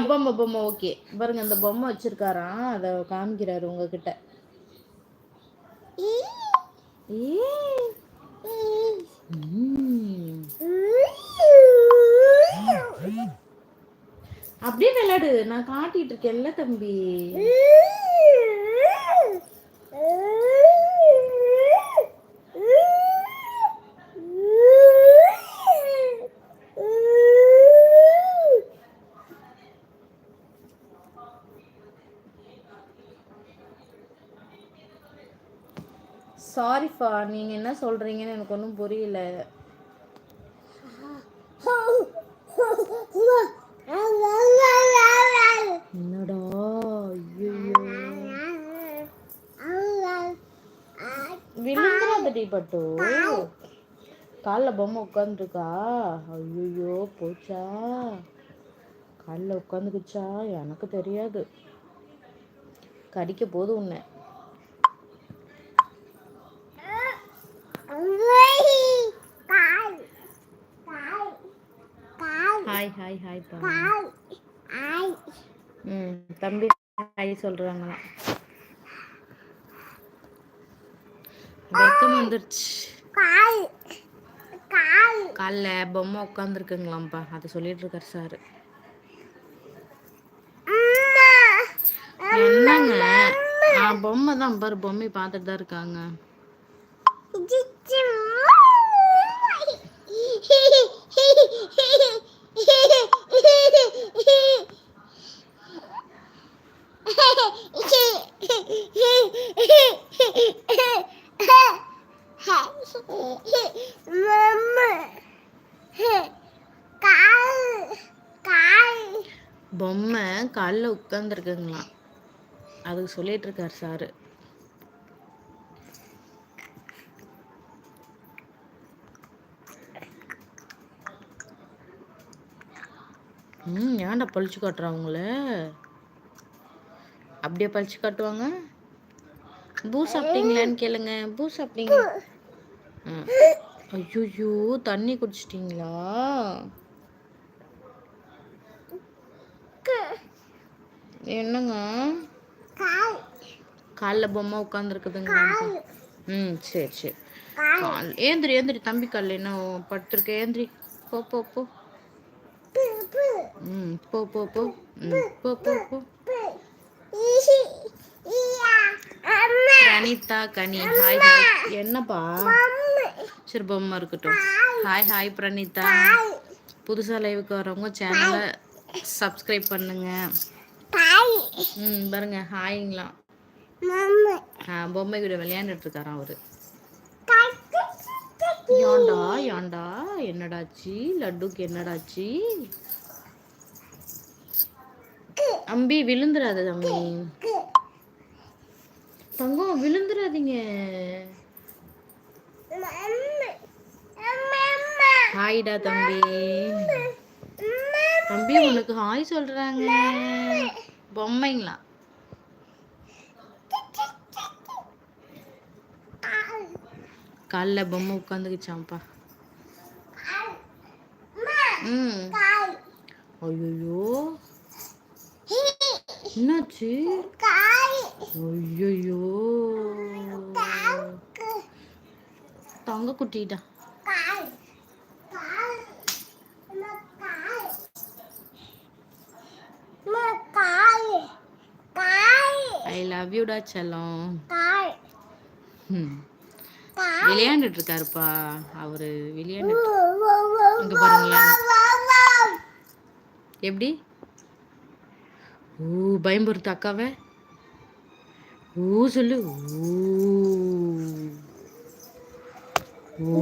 பொம்மை பொம்மை ஓகே பாருங்க, இந்த பொம்மை வச்சிருக்காராம், அதை காமிக்கிறாரு உங்ககிட்ட. அப்படியே விளையாடு, நான் காட்டிட்டு இருக்கேன்ல தம்பி. சாரிப்பா, நீங்க என்ன சொல்றீங்கன்னு எனக்கு ஒன்றும் புரியல. என்னடா விழுந்துடாதடி பட்டு. காலில் பொம்மை உட்காந்துருக்கா. ஐயோ போச்சா, காலில் உட்காந்துக்குச்சா, எனக்கு தெரியாது. கடிக்க போது உன்னை. ஹாய் ஹாய் ஹாய் பா. தம்பி ஹாய் சொல்றாங்களா. வெக்கம் வந்துருச்சு. காலில் பொம்மை உட்காந்துருக்குங்களாம்ப்பா, அதை சொல்லிட்டு இருக்காரு சாரு. என்னங்க பொம்மை தான் பாரு, பொம்மை பார்த்துட்டு தான் இருக்காங்க. பொம்மை காலில் உட்காந்துருக்குங்களா, அதுக்கு சொல்லிட்டு இருக்காரு சாரு. ஏன்டா பழிச்சு காட்டுறவங்கள, அப்படியே பழிச்சு காட்டுவாங்க. பூ சாப்பிட்டீங்களான்னு கேளுங்க, பூ சாப்பிட்டீங்க. ஐயோ தண்ணி குடிச்சிட்டீங்களா. என்னங்க காலில் பொம்மை உட்காந்துருக்குதுங்க. சரி சரி, ஏந்திரி ஏந்திரி தம்பி, காலில் என்ன படுத்துருக்க, ஏந்திரி போ போ போ. போ போ போ போ போ போ. பிரணீதா கனி ஹாய் ஹாய். என்னப்பா, சரி பொம்மை இருக்கட்டும். Hi hi Pranitha. புதுசாக லைவுக்கு வரவங்க சேனலை சப்ஸ்கிரைப் பண்ணுங்க. பாருங்க ஹாய்ங்களா. பொம்மை கூட விளையாண்டுட்டு இருக்காராம் அவரு. ஏண்டா ஏண்டா என்னடாச்சு, லட்டுக்கு என்னடாச்சு. அம்பி விழுந்துடாத தம்பி, தங்கம் விழுந்துடாதீங்க. ஹாய்டா தம்பி. தம்பி உனக்கு ஹாய் சொல்றாங்க பொம்மைங்களா. காலில் பொம்மை உட்காந்துக்குச்சாம்ப்பா. ஐயோ என்னாச்சு. ஐயோ தங்க குட்டிடா. ஐ லவ் யூடா செல்லம். விளையாண்டுட்டு இருக்காருப்பா அவரு, விளையாண்டுட்டு. இங்க பாருங்களேன் எப்படி பயம்படுத்து அக்காவை. சொல்லு. ஓ